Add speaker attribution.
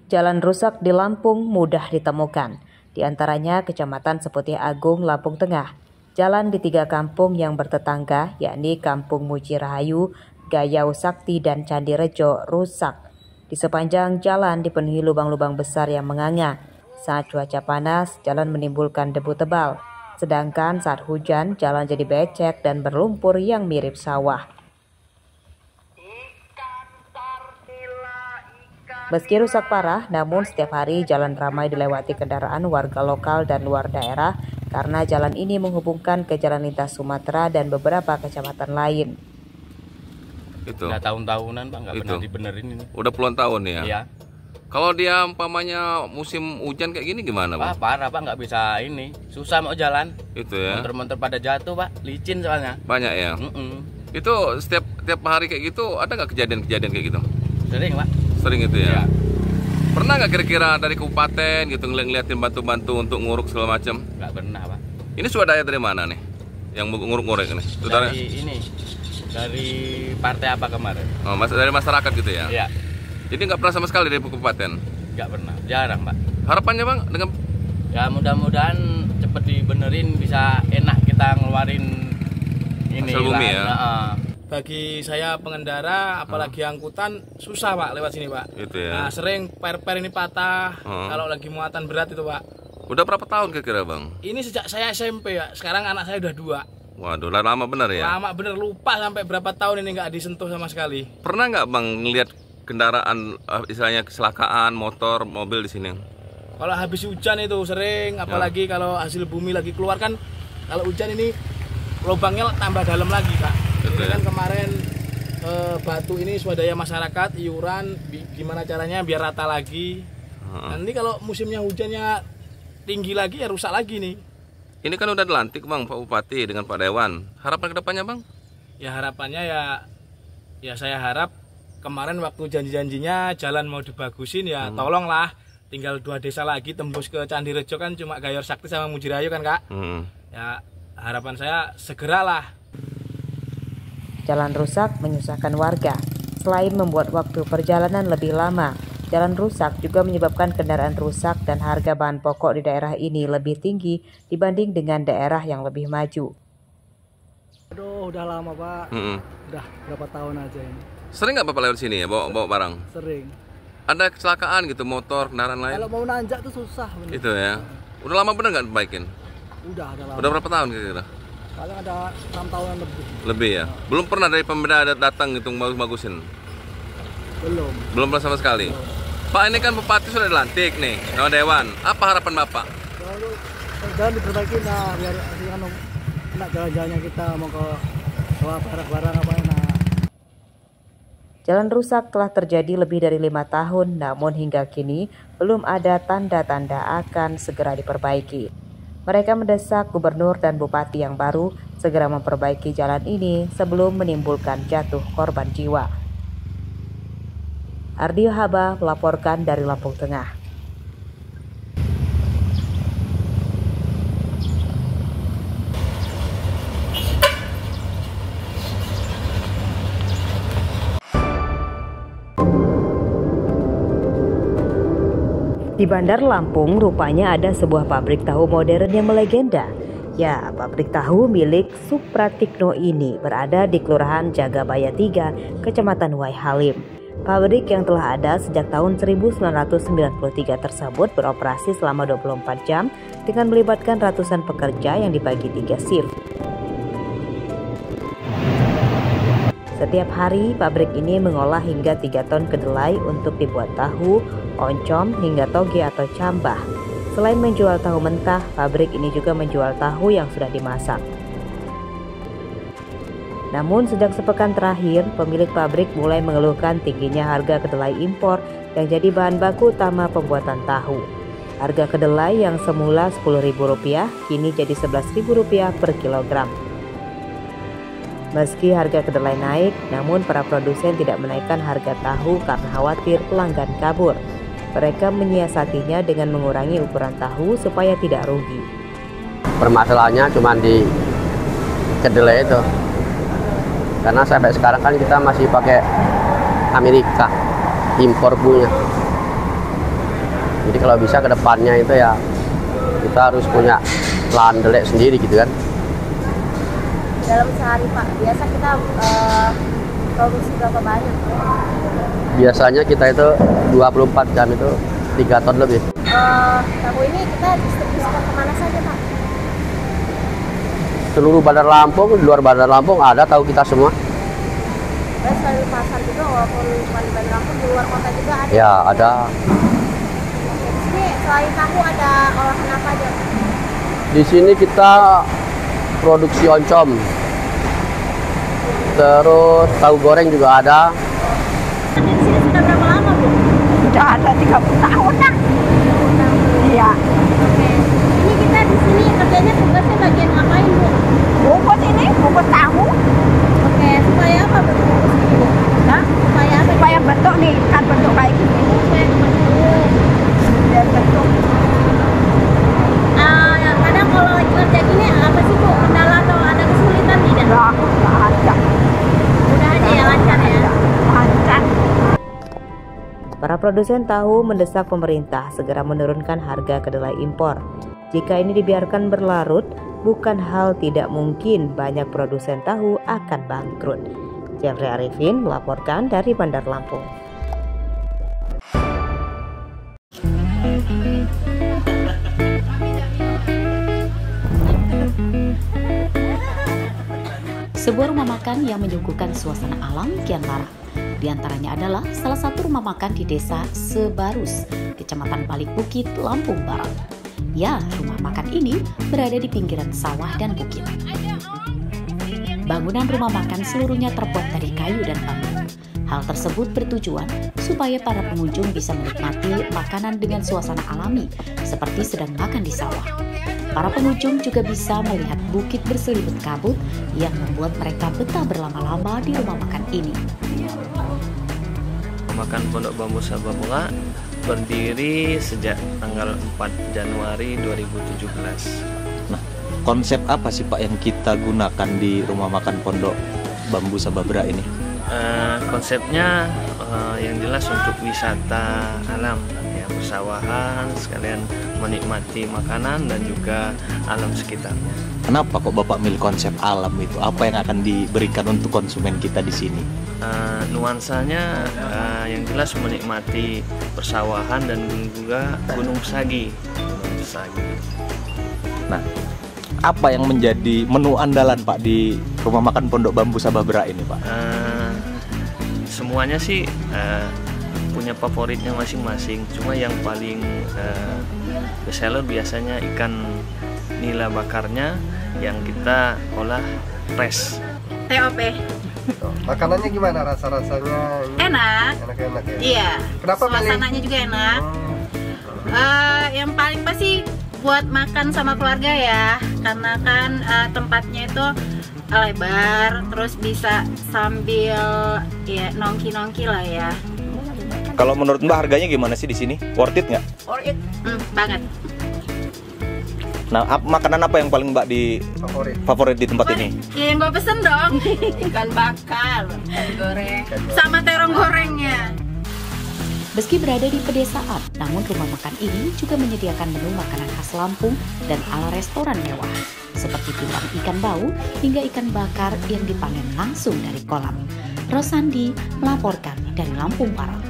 Speaker 1: Jalan rusak di Lampung mudah ditemukan, di antaranya Kecamatan Seputih Agung, Lampung Tengah. Jalan di 3 kampung yang bertetangga, yakni Kampung Muji Rahayu, Gayau Sakti, dan Candi Rejo rusak. Di sepanjang jalan dipenuhi lubang-lubang besar yang menganga. Saat cuaca panas, jalan menimbulkan debu tebal. Sedangkan saat hujan, jalan jadi becek dan berlumpur yang mirip sawah. Meski rusak parah, namun setiap hari jalan ramai dilewati kendaraan warga lokal dan luar daerah karena jalan ini menghubungkan ke jalan lintas Sumatera dan beberapa kecamatan lain.
Speaker 2: Itu.
Speaker 3: Udah tahun-tahunan Pak, nggak pernah dibenerin ini.
Speaker 2: Udah puluhan tahun ya?
Speaker 3: Iya.
Speaker 2: Kalau dia umpamanya musim hujan kayak gini gimana Pak?
Speaker 3: Parah Pak, nggak bisa ini. Susah mau jalan.
Speaker 2: Itu ya?
Speaker 3: Motor-motor pada jatuh Pak, licin soalnya.
Speaker 2: Banyak ya? Itu setiap hari kayak gitu, ada nggak kejadian-kejadian kayak gitu?
Speaker 3: Sering Pak.
Speaker 2: Sering itu ya?
Speaker 3: Iya.
Speaker 2: Pernah nggak kira-kira dari kabupaten gitu ngeliatin bantu-bantu untuk nguruk segala macam?
Speaker 3: Nggak pernah Pak.
Speaker 2: Ini swadaya dari mana nih? Yang nguruk-nguruk ini?
Speaker 3: Dari ini, dari partai apa kemarin?
Speaker 2: Oh, dari masyarakat gitu ya?
Speaker 3: Iya.
Speaker 2: Jadi nggak pernah sama sekali dari kabupaten?
Speaker 3: Nggak pernah, jarang Pak.
Speaker 2: Harapannya Bang dengan?
Speaker 3: Ya mudah-mudahan cepet dibenerin, bisa enak kita ngeluarin ini.
Speaker 2: Hasil bumi ya?
Speaker 4: Bagi saya pengendara, apalagi angkutan, susah Pak lewat sini Pak.
Speaker 2: Itu ya.
Speaker 4: Nah, sering per ini patah, kalau lagi muatan berat itu Pak.
Speaker 2: Udah berapa tahun kira-kira Bang?
Speaker 4: Ini sejak saya SMP ya, sekarang anak saya udah 2.
Speaker 2: Waduh, lama bener ya?
Speaker 4: Lama bener, lupa sampai berapa tahun ini nggak disentuh sama sekali.
Speaker 2: Pernah nggak Bang ngelihat kendaraan istilahnya kecelakaan motor, mobil di sini?
Speaker 4: Kalau habis hujan itu sering, apalagi kalau hasil bumi lagi keluar kan, kalau hujan ini lubangnya tambah dalam lagi Pak. Ini kan kemarin batu ini swadaya masyarakat, iuran, gimana caranya biar rata lagi. Nanti kalau musimnya hujannya tinggi lagi ya rusak lagi nih.
Speaker 2: Ini kan udah dilantik Bang Pak Bupati dengan Pak Dewan. Harapan kedepannya Bang?
Speaker 4: Ya harapannya ya saya harap kemarin waktu janji-janjinya jalan mau dibagusin ya tolonglah. Tinggal 2 desa lagi tembus ke Candi Rejo kan cuma Gayau Sakti sama Muji Rahayu kan Kak. Ya harapan saya segeralah.
Speaker 1: Jalan rusak menyusahkan warga. Selain membuat waktu perjalanan lebih lama, jalan rusak juga menyebabkan kendaraan rusak dan harga bahan pokok di daerah ini lebih tinggi dibanding dengan daerah yang lebih maju.
Speaker 5: Aduh, udah lama Pak. Udah berapa tahun aja ini.
Speaker 2: Sering nggak Bapak lewat sini ya bawa barang?
Speaker 5: Sering.
Speaker 2: Ada kecelakaan gitu motor, kendaraan lain?
Speaker 5: Kalau mau nanjak tuh susah bener.
Speaker 2: Itu ya. Udah lama bener nggak dibaikin?
Speaker 5: Udah lama.
Speaker 2: Udah berapa tahun kira-kira?
Speaker 5: Paling ada 6 tahunan lebih.
Speaker 2: Lebih ya? Belum pernah dari pemerintah datang gitu bagus-bagusin?
Speaker 5: Belum.
Speaker 2: Belum pernah sama sekali? Pak, ini kan Bupati sudah dilantik nih, sama Dewan. Apa harapan Bapak?
Speaker 5: Lalu jalan diperbaiki biar kan enak jalan-jalannya kita mau ke bawa barang-barang apa enak.
Speaker 1: Jalan rusak telah terjadi lebih dari 5 tahun, namun hingga kini belum ada tanda-tanda akan segera diperbaiki. Mereka mendesak gubernur dan bupati yang baru segera memperbaiki jalan ini sebelum menimbulkan jatuh korban jiwa. Ardio Haba melaporkan dari Lampung Tengah. Di Bandar Lampung, rupanya ada sebuah pabrik tahu modern yang melegenda. Ya, pabrik tahu milik Supratikno ini berada di Kelurahan Jagabaya 3, Kecamatan Wai Halim. Pabrik yang telah ada sejak tahun 1993 tersebut beroperasi selama 24 jam dengan melibatkan ratusan pekerja yang dibagi 3 shift. Setiap hari, pabrik ini mengolah hingga 3 ton kedelai untuk dibuat tahu, oncom, hingga toge atau cambah. Selain menjual tahu mentah, pabrik ini juga menjual tahu yang sudah dimasak. Namun sejak sepekan terakhir, pemilik pabrik mulai mengeluhkan tingginya harga kedelai impor yang jadi bahan baku utama pembuatan tahu. Harga kedelai yang semula Rp10.000 kini jadi Rp11.000 per kilogram. Meski harga kedelai naik, namun para produsen tidak menaikkan harga tahu karena khawatir pelanggan kabur. Mereka menyiasatinya dengan mengurangi ukuran tahu supaya tidak rugi.
Speaker 6: Permasalahannya cuma di kedelai itu. Karena sampai sekarang kan kita masih pakai Amerika, impor punya. Jadi kalau bisa ke depannya itu ya kita harus punya lahan delek sendiri gitu kan.
Speaker 7: Dalam sehari Pak, biasa kita produksi berapa banyak?
Speaker 6: Biasanya kita itu 24 jam itu 3 ton lebih.
Speaker 7: Tahu ini kita distribusikan kemana saja Pak?
Speaker 6: Seluruh Bandar Lampung, di luar Bandar Lampung ada tahu kita semua.
Speaker 7: Terus dari pasar juga, walaupun bukan di Bandar Lampung, di luar kota juga ada?
Speaker 6: Ya, ada.
Speaker 7: Di sini selain tahu ada olahan apa aja?
Speaker 6: Di sini kita produksi oncom. Terus tahu goreng juga ada.
Speaker 7: Di sini sudah berapa lama Bu?
Speaker 8: Sudah ada 30 tahun lah. Iya.
Speaker 7: Oke. Ini kita di sini kerjanya tugasnya bagian ngapain Bu?
Speaker 8: Bungkus ini, bungkus tahu.
Speaker 7: Oke, supaya apa bungkus ini Bu?
Speaker 8: Nah,
Speaker 7: Supaya apa?
Speaker 8: supaya bentuk nih, kan bentuk kayak gini.
Speaker 7: Supaya bentuk.
Speaker 8: Dan bentuk.
Speaker 7: Kadang kalau lagi kerja gini apa sih Bu? Kendala atau ada kesulitan tidak?
Speaker 8: Nggak ada.
Speaker 7: Mudah aja ya, lancar ya.
Speaker 8: Lancar.
Speaker 1: Para produsen tahu mendesak pemerintah segera menurunkan harga kedelai impor. Jika ini dibiarkan berlarut, bukan hal tidak mungkin banyak produsen tahu akan bangkrut. Jeffrey Arifin melaporkan dari Bandar Lampung.
Speaker 9: Sebuah rumah makan yang menyuguhkan suasana alam kian marak. Di antaranya adalah salah satu rumah makan di desa Sebarus, Kecamatan Balik Bukit, Lampung Barat. Ya, rumah makan ini berada di pinggiran sawah dan bukit. Bangunan rumah makan seluruhnya terbuat dari kayu dan bambu. Hal tersebut bertujuan supaya para pengunjung bisa menikmati makanan dengan suasana alami, seperti sedang makan di sawah. Para pengunjung juga bisa melihat bukit berselimut kabut yang membuat mereka betah berlama-lama di rumah makan ini.
Speaker 10: Makan Pondok Bambu Sababunga berdiri sejak tanggal 4 Januari 2017.
Speaker 11: Nah, konsep apa sih Pak yang kita gunakan di rumah makan Pondok Bambu Sababra ini?
Speaker 10: Konsepnya yang jelas untuk wisata alam, ya, persawahan, sekalian menikmati makanan dan juga alam sekitarnya.
Speaker 11: Kenapa kok Bapak milih konsep alam itu? Apa yang akan diberikan untuk konsumen kita di sini?
Speaker 10: Nuansanya yang jelas menikmati persawahan dan juga Gunung Sagi.
Speaker 11: Nah, apa yang menjadi menu andalan Pak di rumah makan Pondok Bambu Sababra ini Pak?
Speaker 10: Semuanya sih punya favoritnya masing-masing. Cuma yang paling bestseller biasanya ikan nila bakarnya yang kita olah fresh.
Speaker 7: TOP.
Speaker 12: Makanannya gimana rasa-rasanya?
Speaker 7: Enak.
Speaker 12: Enak-enak ya?
Speaker 7: Iya.
Speaker 12: Kenapa
Speaker 7: suasananya juga enak. Yang paling pasti buat makan sama keluarga ya, karena kan tempatnya itu lebar, terus bisa sambil ya nongki-nongki lah ya.
Speaker 11: Kalau menurut Mbak harganya gimana sih di sini? Worth it nggak?
Speaker 7: Worth it, banget.
Speaker 11: Nah, makanan apa yang paling Mbak favorit di tempat ini?
Speaker 7: Ya, yang gue pesen dong. Ikan bakar, ikan goreng, sama terong gorengnya.
Speaker 9: Meski berada di pedesaan, namun rumah makan ini juga menyediakan menu makanan khas Lampung dan ala restoran mewah, seperti tulang ikan bau hingga ikan bakar yang dipanen langsung dari kolam. Rosandi melaporkan dari Lampung Barat.